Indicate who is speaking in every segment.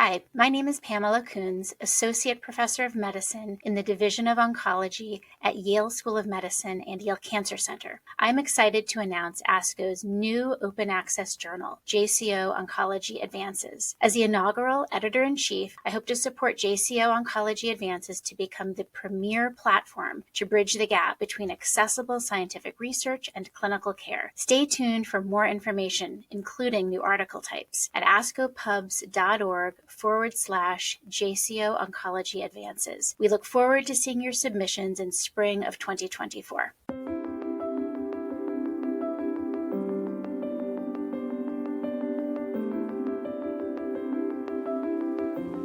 Speaker 1: Hi, my name is Pamela Coons, Associate Professor of Medicine in the Division of Oncology at Yale School of Medicine and Yale Cancer Center. I'm excited to announce ASCO's new open access journal, JCO Oncology Advances. As the inaugural editor-in-chief, I hope to support JCO Oncology Advances to become the premier platform to bridge the gap between accessible scientific research and clinical care. Stay tuned for more information, including new article types, at ascopubs.org/JCO Oncology Advances. We look forward to seeing your submissions in spring of 2024.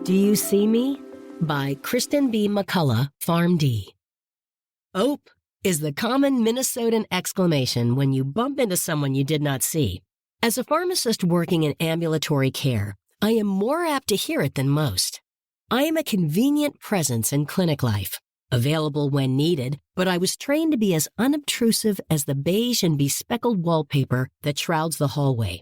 Speaker 2: Do You See Me? By Kristen B. McCullough, PharmD. "Ope" is the common Minnesotan exclamation when you bump into someone you did not see. As a pharmacist working in ambulatory care, I am more apt to hear it than most. I am a convenient presence in clinic life, available when needed, but I was trained to be as unobtrusive as the beige and bespeckled wallpaper that shrouds the hallway.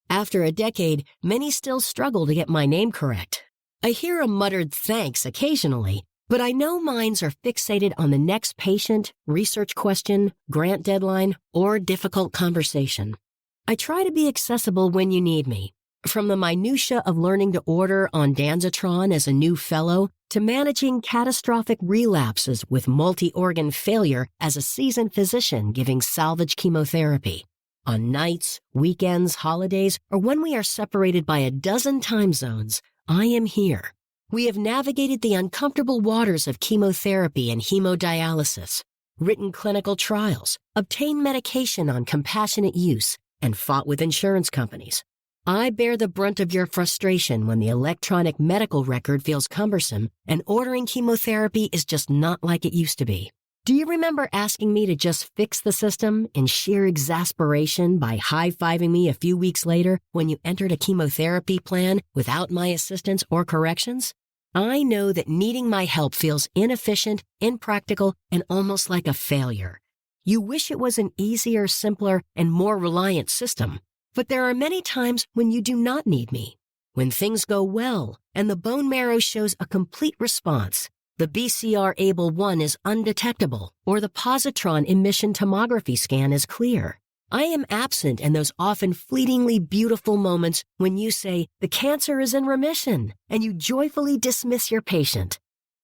Speaker 2: After a decade, many still struggle to get my name correct. I hear a muttered thanks occasionally, but I know minds are fixated on the next patient, research question, grant deadline, or difficult conversation. I try to be accessible when you need me, from the minutia of learning to order ondansetron as a new fellow to managing catastrophic relapses with multiorgan failure as a seasoned physician giving salvage chemotherapy. On nights, weekends, holidays, or when we are separated by a dozen time zones, I am here. We have navigated the uncomfortable waters of chemotherapy and hemodialysis, written clinical trials, obtained medication on compassionate use, and fought with insurance companies. I bear the brunt of your frustration when the electronic medical record feels cumbersome and ordering chemotherapy is just not like it used to be. Do you remember asking me to just fix the system in sheer exasperation by high-fiving me a few weeks later when you entered a chemotherapy plan without my assistance or corrections? I know that needing my help feels inefficient, impractical, and almost like a failure. You wish it was an easier, simpler, and more reliant system. But there are many times when you do not need me. When things go well and the bone marrow shows a complete response, the BCR-ABL1 is undetectable, or the positron emission tomography scan is clear. I am absent in those often fleetingly beautiful moments when you say, "The cancer is in remission," and you joyfully dismiss your patient.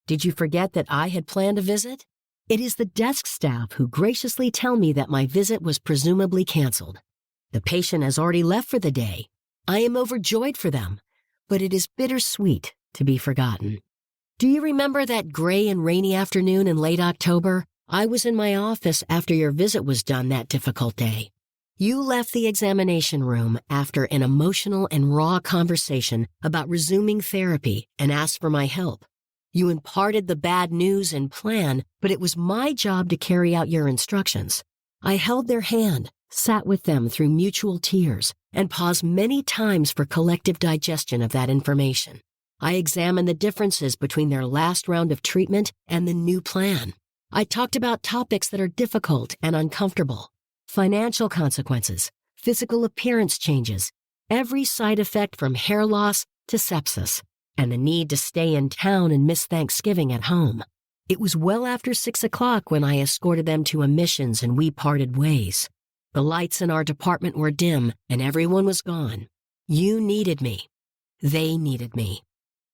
Speaker 2: Did you forget that I had planned a visit? It is the desk staff who graciously tell me that my visit was presumably canceled. The patient has already left for the day. I am overjoyed for them, but it is bittersweet to be forgotten. Do you remember that gray and rainy afternoon in late October? I was in my office after your visit was done that difficult day. You left the examination room after an emotional and raw conversation about resuming therapy and asked for my help. You imparted the bad news and plan, but it was my job to carry out your instructions. I held their hand, sat with them through mutual tears, and paused many times for collective digestion of that information. I examined the differences between their last round of treatment and the new plan. I talked about topics that are difficult and uncomfortable, financial consequences, physical appearance changes, every side effect from hair loss to sepsis, and the need to stay in town and miss Thanksgiving at home. It was well after 6 o'clock when I escorted them to admissions and we parted ways. The lights in our department were dim and everyone was gone. You needed me. They needed me.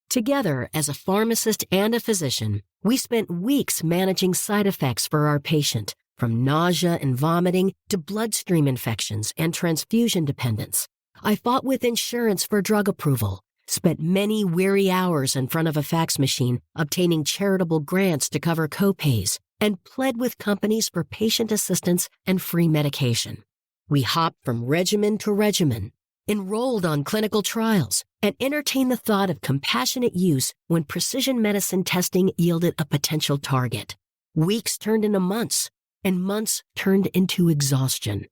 Speaker 2: Together, as a pharmacist and a physician, we spent weeks managing side effects for our patient, from nausea and vomiting to bloodstream infections and transfusion dependence. I fought with insurance for drug approval, spent many weary hours in front of a fax machine obtaining charitable grants to cover copays, and pled with companies for patient assistance and free medication. We hopped from regimen to regimen, enrolled on clinical trials, and entertained the thought of compassionate use when precision medicine testing yielded a potential target. Weeks turned into months, and months turned into exhaustion.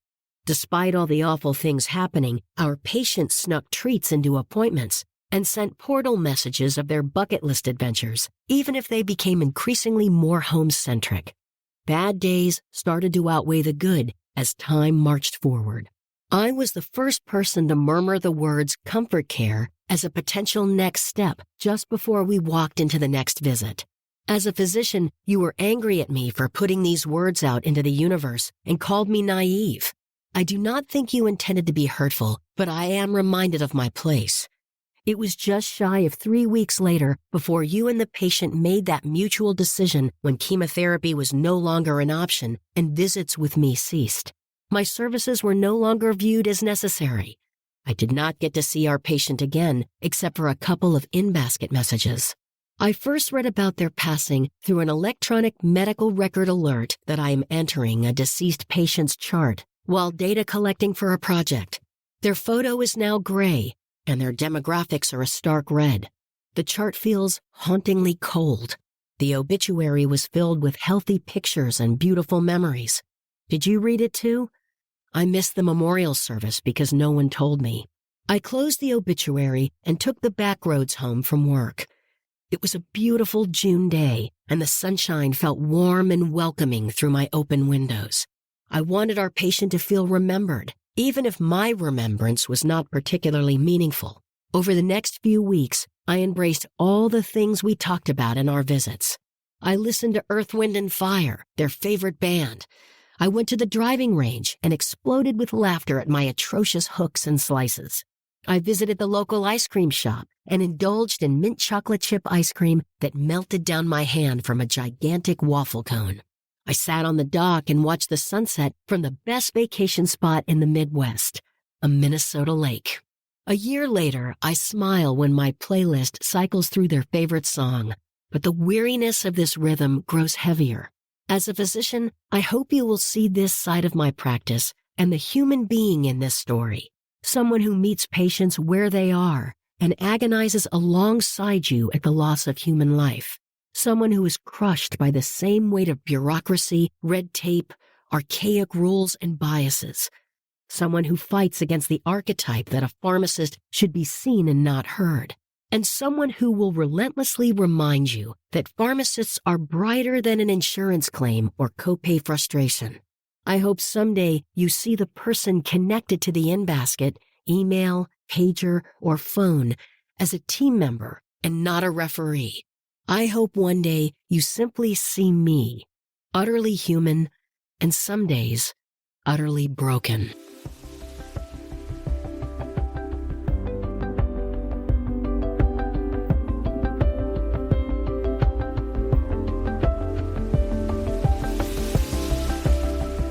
Speaker 2: Despite all the awful things happening, our patients snuck treats into appointments and sent portal messages of their bucket list adventures, even if they became increasingly more home-centric. Bad days started to outweigh the good as time marched forward. I was the first person to murmur the words comfort care as a potential next step just before we walked into the next visit. As a physician, you were angry at me for putting these words out into the universe and called me naive. I do not think you intended to be hurtful, but I am reminded of my place. It was just shy of 3 weeks later before you and the patient made that mutual decision when chemotherapy was no longer an option and visits with me ceased. My services were no longer viewed as necessary. I did not get to see our patient again except for a couple of in-basket messages. I first read about their passing through an electronic medical record alert that I am entering a deceased patient's chart while data collecting for a project. Their photo is now gray, and their demographics are a stark red. The chart feels hauntingly cold. The obituary was filled with healthy pictures and beautiful memories. Did you read it too? I missed the memorial service because no one told me. I closed the obituary and took the back roads home from work. It was a beautiful June day, and the sunshine felt warm and welcoming through my open windows. I wanted our patient to feel remembered, even if my remembrance was not particularly meaningful. Over the next few weeks, I embraced all the things we talked about in our visits. I listened to Earth, Wind and Fire, their favorite band. I went to the driving range and exploded with laughter at my atrocious hooks and slices. I visited the local ice cream shop and indulged in mint chocolate chip ice cream that melted down my hand from a gigantic waffle cone. I sat on the dock and watched the sunset from the best vacation spot in the Midwest, a Minnesota lake. A year later, I smile when my playlist cycles through their favorite song, but the weariness of this rhythm grows heavier. As a physician, I hope you will see this side of my practice and the human being in this story, someone who meets patients where they are and agonizes alongside you at the loss of human life. Someone who is crushed by the same weight of bureaucracy, red tape, archaic rules, and biases. Someone who fights against the archetype that a pharmacist should be seen and not heard. And someone who will relentlessly remind you that pharmacists are brighter than an insurance claim or copay frustration. I hope someday you see the person connected to the in-basket, email, pager, or phone as a team member and not a referee. I hope one day you simply see me, utterly human, and some days, utterly broken.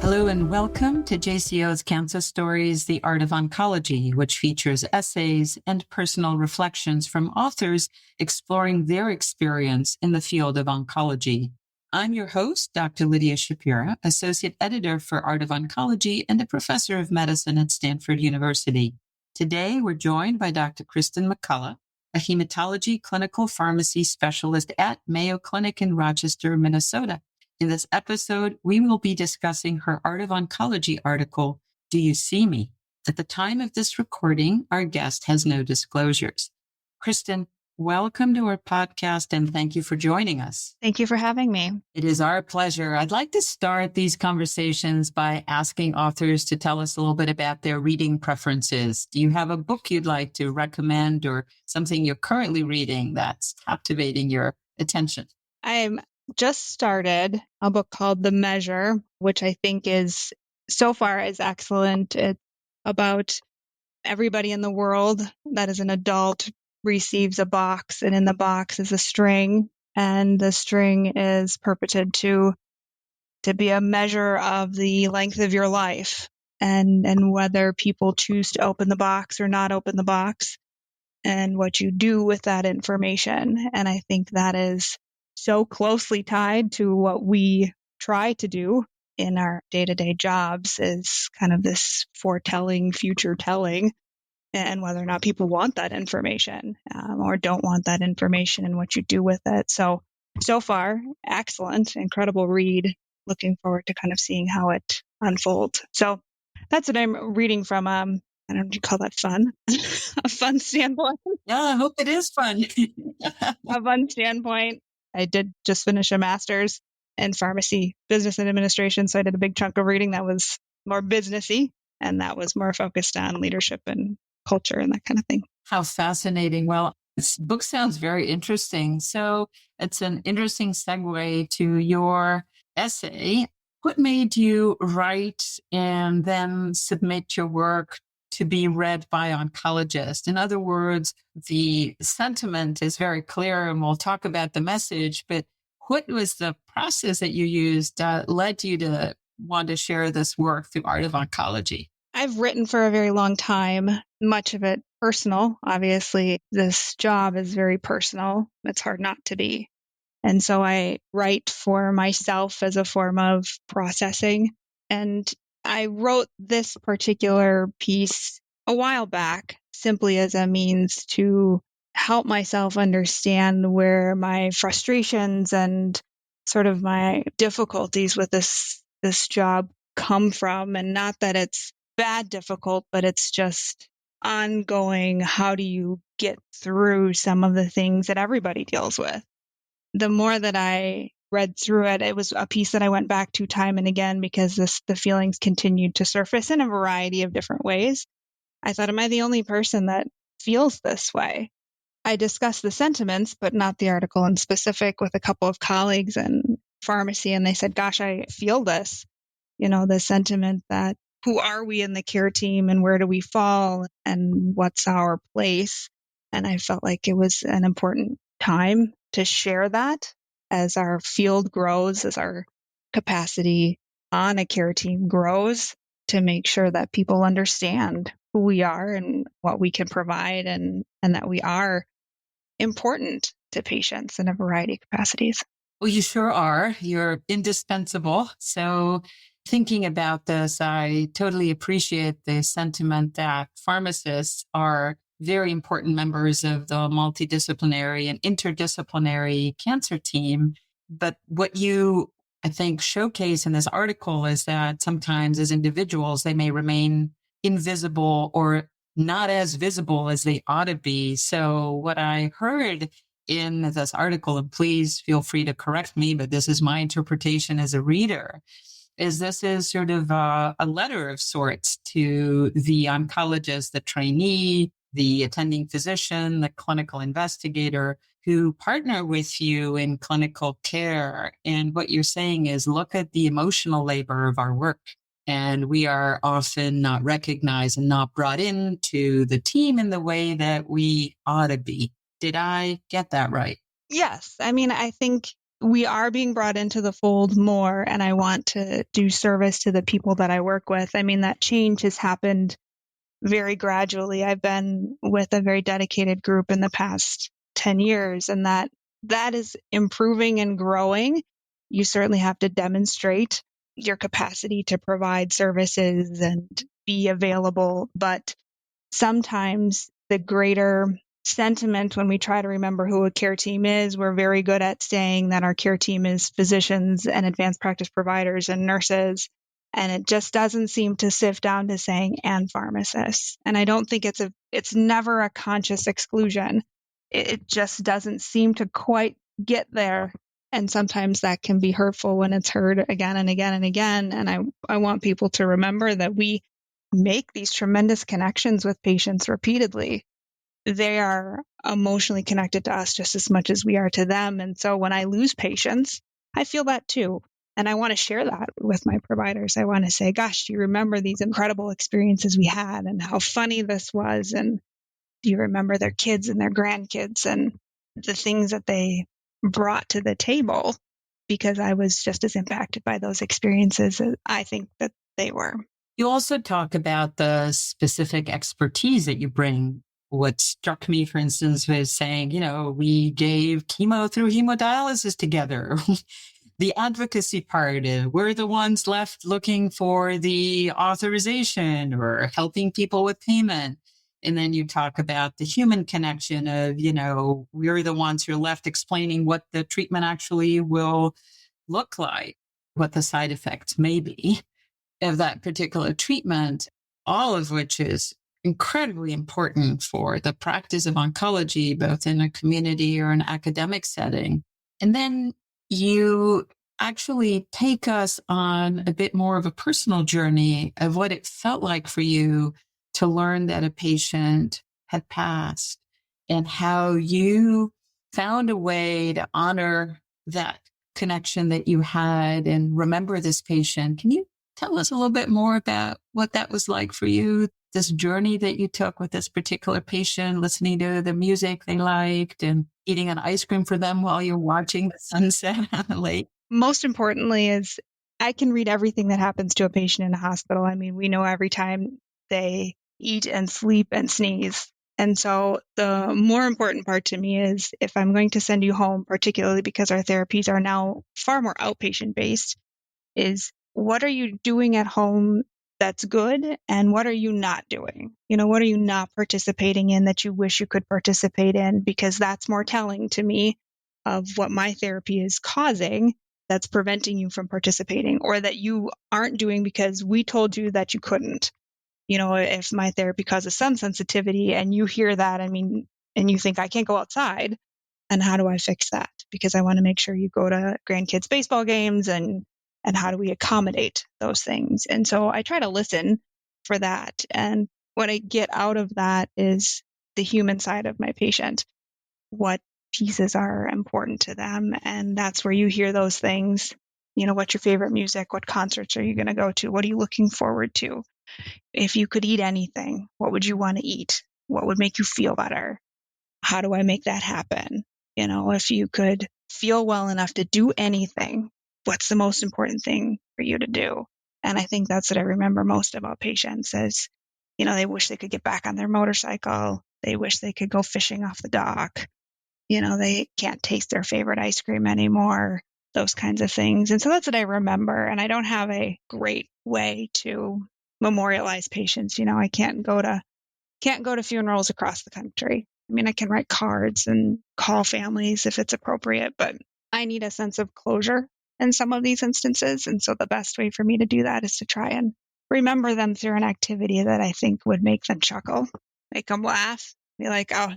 Speaker 3: Hello and welcome to JCO's Cancer Stories, The Art of Oncology, which features essays and personal reflections from authors exploring their experience in the field of oncology. I'm your host, Dr. Lydia Shapira, Associate Editor for Art of Oncology and a Professor of Medicine at Stanford University. Today, we're joined by Dr. Kristen McCullough, a hematology clinical pharmacy specialist at Mayo Clinic in Rochester, Minnesota. In this episode, we will be discussing her Art of Oncology article, Do You See Me? At the time of this recording, our guest has no disclosures. Kristen, welcome to our podcast and thank you for joining us.
Speaker 4: Thank you for having me.
Speaker 3: It is our pleasure. I'd like to start these conversations by asking authors to tell us a little bit about their reading preferences. Do you have a book you'd like to recommend or something you're currently reading that's captivating your attention?
Speaker 4: I'm just started a book called The Measure, which I think is so far is excellent. It's about everybody in the world that is an adult receives a box, and in the box is a string, and the string is purported to be a measure of the length of your life and whether people choose to open the box or not open the box and what you do with that information. And I think that is so closely tied to what we try to do in our day-to-day jobs, is kind of this foretelling, future telling, and whether or not people want that information or don't want that information and what you do with it. So far, excellent, incredible read. Looking forward to kind of seeing how it unfolds. So that's what I'm reading from, I don't know, do you call that fun? A fun standpoint?
Speaker 3: Yeah, I hope it is fun.
Speaker 4: A fun standpoint. I did just finish a master's in pharmacy, business and administration. So I did a big chunk of reading that was more businessy. And that was more focused on leadership and culture and that kind of thing.
Speaker 3: How fascinating. Well, this book sounds very interesting. So it's an interesting segue to your essay. What made you write and then submit your work to be read by oncologists? In other words, the sentiment is very clear, and we'll talk about the message, but what was the process that you used that led you to want to share this work through Art of Oncology?
Speaker 4: I've written for a very long time, much of it personal. Obviously, this job is very personal. It's hard not to be. And so I write for myself as a form of processing. And I wrote this particular piece a while back simply as a means to help myself understand where my frustrations and sort of my difficulties with this job come from. And not that it's bad difficult, but it's just ongoing. How do you get through some of the things that everybody deals with? The more that I read through it, it was a piece that I went back to time and again because the feelings continued to surface in a variety of different ways. I thought, am I the only person that feels this way? I discussed the sentiments, but not the article in specific, with a couple of colleagues in pharmacy, and they said, gosh, I feel this, the sentiment that who are we in the care team and where do we fall and what's our place? And I felt like it was an important time to share that as our field grows, as our capacity on a care team grows, to make sure that people understand who we are and what we can provide, and that we are important to patients in a variety of capacities.
Speaker 3: Well, you sure are. You're indispensable. So thinking about this, I totally appreciate the sentiment that pharmacists are very important members of the multidisciplinary and interdisciplinary cancer team. But what you, I think, showcase in this article is that sometimes as individuals, they may remain invisible or not as visible as they ought to be. So what I heard in this article, and please feel free to correct me, but this is my interpretation as a reader, is this is sort of a letter of sorts to the oncologist, the trainee, the attending physician, the clinical investigator who partner with you in clinical care. And what you're saying is, look at the emotional labor of our work. And we are often not recognized and not brought into the team in the way that we ought to be. Did I get that right?
Speaker 4: Yes. I mean, I think we are being brought into the fold more, and I want to do service to the people that I work with. I mean, that change has happened very gradually. I've been with a very dedicated group in the past 10 years, and that is improving and growing. You certainly have to demonstrate your capacity to provide services and be available, but sometimes the greater sentiment when we try to remember who a care team is, we're very good at saying that our care team is physicians and advanced practice providers and nurses. And it just doesn't seem to sift down to saying and pharmacists. And I don't think it's never a conscious exclusion. It just doesn't seem to quite get there. And sometimes that can be hurtful when it's heard again and again and again. And I want people to remember that we make these tremendous connections with patients repeatedly. They are emotionally connected to us just as much as we are to them. And so when I lose patients, I feel that too. And I want to share that with my providers. I want to say, gosh, do you remember these incredible experiences we had and how funny this was? And do you remember their kids and their grandkids and the things that they brought to the table? Because I was just as impacted by those experiences as I think that they were.
Speaker 3: You also talk about the specific expertise that you bring. What struck me, for instance, was saying, we gave chemo through hemodialysis together. The advocacy part, we're the ones left looking for the authorization or helping people with payment. And then you talk about the human connection of, we're the ones who are left explaining what the treatment actually will look like, what the side effects may be of that particular treatment, all of which is incredibly important for the practice of oncology, both in a community or an academic setting. And then you actually take us on a bit more of a personal journey of what it felt like for you to learn that a patient had passed and how you found a way to honor that connection that you had and remember this patient. Can you tell us a little bit more about what that was like for you, this journey that you took with this particular patient, listening to the music they liked and eating an ice cream for them while you're watching the sunset on the lake?
Speaker 4: Most importantly is I can read everything that happens to a patient in a hospital. I mean, we know every time they eat and sleep and sneeze. And so the more important part to me is if I'm going to send you home, particularly because our therapies are now far more outpatient based, is what are you doing at home that's good and what are you not doing? What are you not participating in that you wish you could participate in? Because that's more telling to me of what my therapy is causing that's preventing you from participating or that you aren't doing because we told you that you couldn't. If my therapy causes sun sensitivity and you hear that, and you think I can't go outside, and how do I fix that? Because I want to make sure you go to grandkids' baseball games and how do we accommodate those things? And so I try to listen for that. And what I get out of that is the human side of my patient, what pieces are important to them. And that's where you hear those things. What's your favorite music? What concerts are you going to go to? What are you looking forward to? If you could eat anything, what would you want to eat? What would make you feel better? How do I make that happen? If you could feel well enough to do anything, what's the most important thing for you to do? And I think that's what I remember most about patients is, they wish they could get back on their motorcycle. They wish they could go fishing off the dock. They can't taste their favorite ice cream anymore, those kinds of things. And so that's what I remember. And I don't have a great way to memorialize patients. I can't go to funerals across the country. I can write cards and call families if it's appropriate, but I need a sense of closure in some of these instances. And so the best way for me to do that is to try and remember them through an activity that I think would make them chuckle, make them laugh, be like, oh,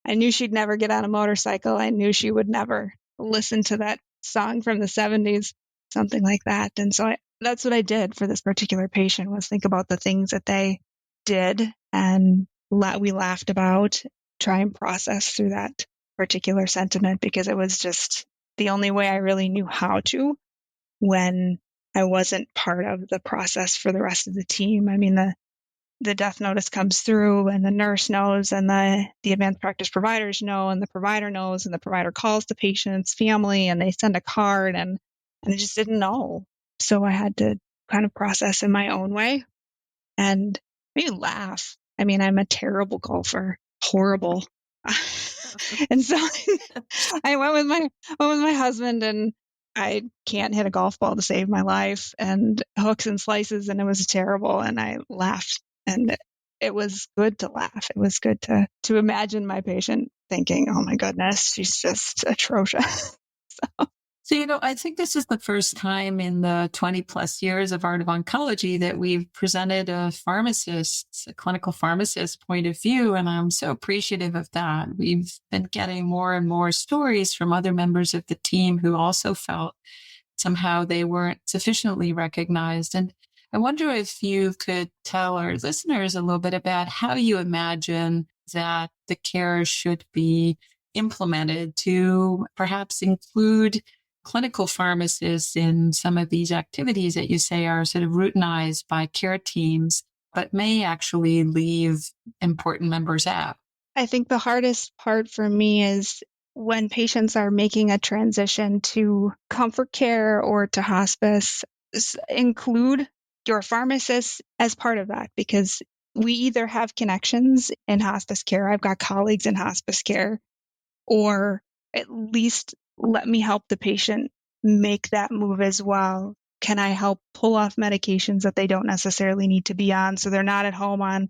Speaker 4: I knew she'd never get on a motorcycle. I knew she would never listen to that song from the 70s, something like that. And so that's what I did for this particular patient was think about the things that they did and we laughed about, try and process through that particular sentiment because it was just the only way I really knew how to when I wasn't part of the process for the rest of the team. The death notice comes through and the nurse knows and the advanced practice providers know and the provider knows and the provider calls the patient's family and they send a card and I just didn't know. So I had to kind of process in my own way and maybe laugh. I'm a terrible golfer, horrible. And so I went with my husband and I can't hit a golf ball to save my life and hooks and slices and it was terrible and I laughed and it was good to laugh. It was good to imagine my patient thinking, oh my goodness, she's just atrocious.
Speaker 3: So, I think this is the first time in the 20 plus years of Art of Oncology that we've presented a clinical pharmacist point of view. And I'm so appreciative of that. We've been getting more and more stories from other members of the team who also felt somehow they weren't sufficiently recognized. And I wonder if you could tell our listeners a little bit about how you imagine that the care should be implemented to perhaps include clinical pharmacists in some of these activities that you say are sort of routinized by care teams, but may actually leave important members out.
Speaker 4: I think the hardest part for me is when patients are making a transition to comfort care or to hospice, include your pharmacist as part of that because we either have connections in hospice care, I've got colleagues in hospice care, or at least let me help the patient make that move as well. Can I help pull off medications that they don't necessarily need to be on so they're not at home on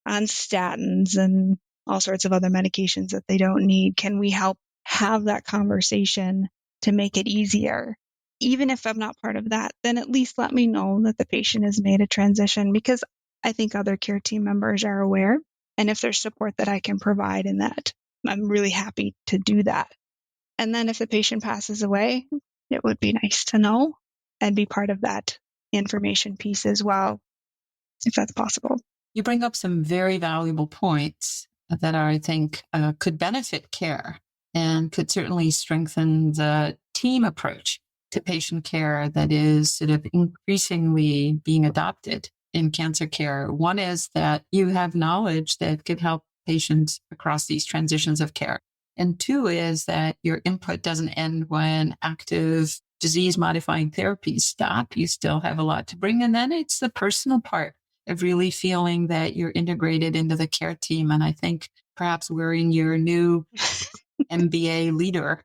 Speaker 4: statins and all sorts of other medications that they don't need? Can we help have that conversation to make it easier? Even if I'm not part of that, then at least let me know that the patient has made a transition because I think other care team members are aware. And if there's support that I can provide in that, I'm really happy to do that. And then if the patient passes away, it would be nice to know and be part of that information piece as well, if that's possible.
Speaker 3: You bring up some very valuable points that I think could benefit care and could certainly strengthen the team approach to patient care that is sort of increasingly being adopted in cancer care. One is that you have knowledge that could help patients across these transitions of care. And two is that your input doesn't end when active disease-modifying therapies stop. You still have a lot to bring. And then it's the personal part of really feeling that you're integrated into the care team. And I think perhaps wearing your new MBA leader,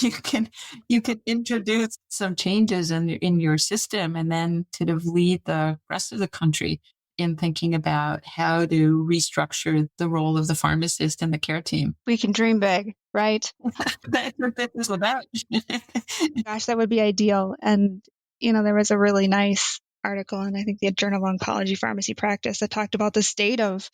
Speaker 3: you can introduce some changes in your system and then sort of lead the rest of the country in thinking about how to restructure the role of the pharmacist and the care team.
Speaker 4: We can dream big, right?
Speaker 3: That's what this is about.
Speaker 4: Gosh, that would be ideal. And, there was a really nice article in, I think, the Journal of Oncology Pharmacy Practice that talked about the state of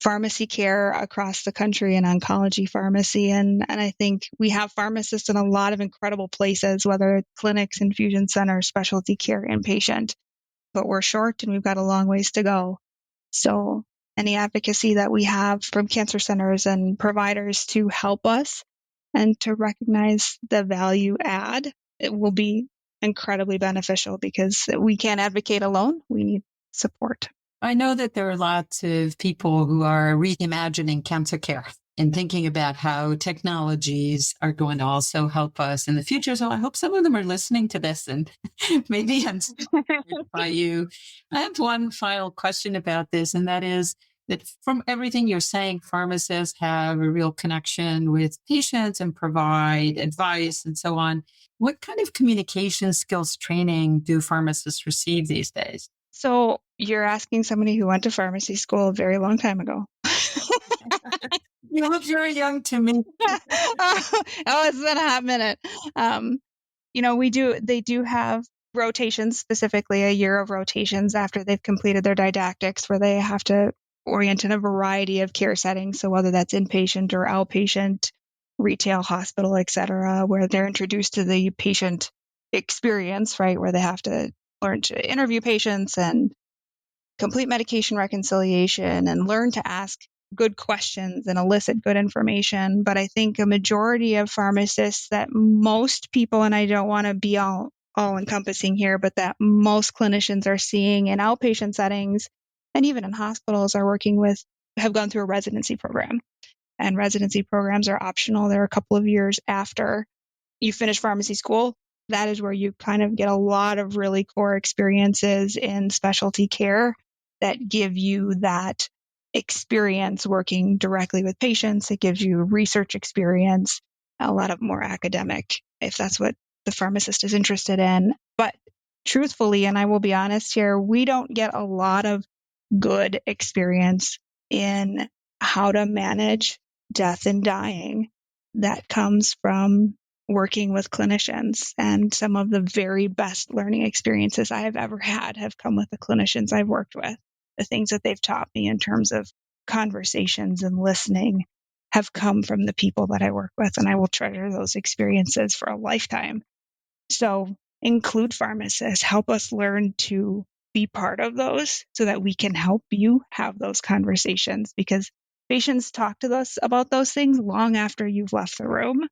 Speaker 4: pharmacy care across the country and oncology pharmacy. And I think we have pharmacists in a lot of incredible places, whether it's clinics, infusion centers, specialty care, inpatient. But we're short and we've got a long ways to go. So any advocacy that we have from cancer centers and providers to help us and to recognize the value add, it will be incredibly beneficial because we can't advocate alone. We need support.
Speaker 3: I know that there are lots of people who are reimagining cancer care and thinking about how technologies are going to also help us in the future. So I hope some of them are listening to this and maybe inspired by you. I have one final question about this, and that is that from everything you're saying, pharmacists have a real connection with patients and provide advice and so on. What kind of communication skills training do pharmacists receive these days?
Speaker 4: So you're asking somebody who went to pharmacy school a very long time ago.
Speaker 3: You look very young to me.
Speaker 4: It's been a hot minute. They do have rotations, specifically a year of rotations after they've completed their didactics, where they have to orient in a variety of care settings. So whether that's inpatient or outpatient, retail, hospital, et cetera, where they're introduced to the patient experience, right, where they have to learn to interview patients and complete medication reconciliation and learn to ask good questions and elicit good information. But I think a majority of pharmacists, that most people, and I don't want to be all encompassing here, but that most clinicians are seeing in outpatient settings and even in hospitals are working with, have gone through a residency program. And residency programs are optional. They're a couple of years after you finish pharmacy school. That is where you kind of get a lot of really core experiences in specialty care that give you that experience working directly with patients. It gives you research experience, a lot of more academic, if that's what the pharmacist is interested in. But truthfully, and I will be honest here, we don't get a lot of good experience in how to manage death and dying that comes from working with clinicians. And some of the very best learning experiences I have ever had have come with the clinicians I've worked with. The things that they've taught me in terms of conversations and listening have come from the people that I work with, and I will treasure those experiences for a lifetime. So include pharmacists, help us learn to be part of those so that we can help you have those conversations, because patients talk to us about those things long after you've left the room,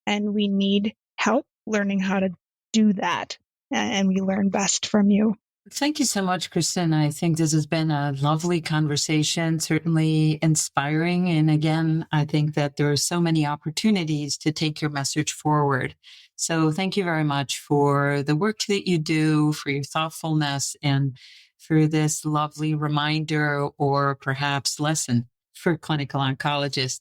Speaker 4: and we need help learning how to do that, and we learn best from you.
Speaker 3: Thank you so much, Kristen. I think this has been a lovely conversation, certainly inspiring. And again, I think that there are so many opportunities to take your message forward. So thank you very much for the work that you do, for your thoughtfulness, and for this lovely reminder or perhaps lesson for clinical oncologists.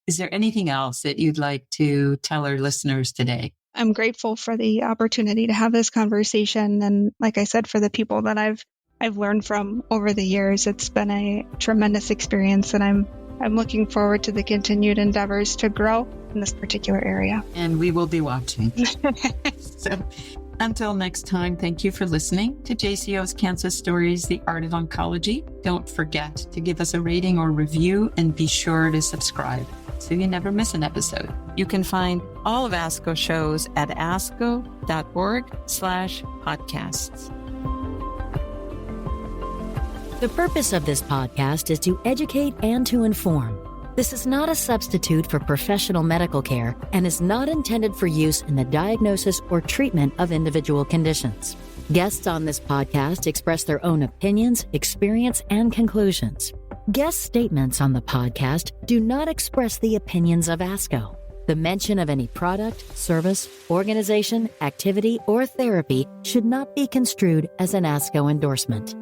Speaker 3: Is there anything else that you'd like to tell our listeners today?
Speaker 4: I'm grateful for the opportunity to have this conversation. And like I said, for the people that I've learned from over the years, it's been a tremendous experience. And I'm looking forward to the continued endeavors to grow in this particular area.
Speaker 3: And we will be watching. So until next time, thank you for listening to JCO's Cancer Stories, The Art of Oncology. Don't forget to give us a rating or review and be sure to subscribe. so you never miss an episode. You can find all of ASCO shows at asco.org/podcasts.
Speaker 2: The purpose of this podcast is to educate and to inform. This is not a substitute for professional medical care and is not intended for use in the diagnosis or treatment of individual conditions. Guests on this podcast express their own opinions, experience, and conclusions. Guest statements on the podcast do not express the opinions of ASCO. The mention of any product, service, organization, activity, or therapy should not be construed as an ASCO endorsement.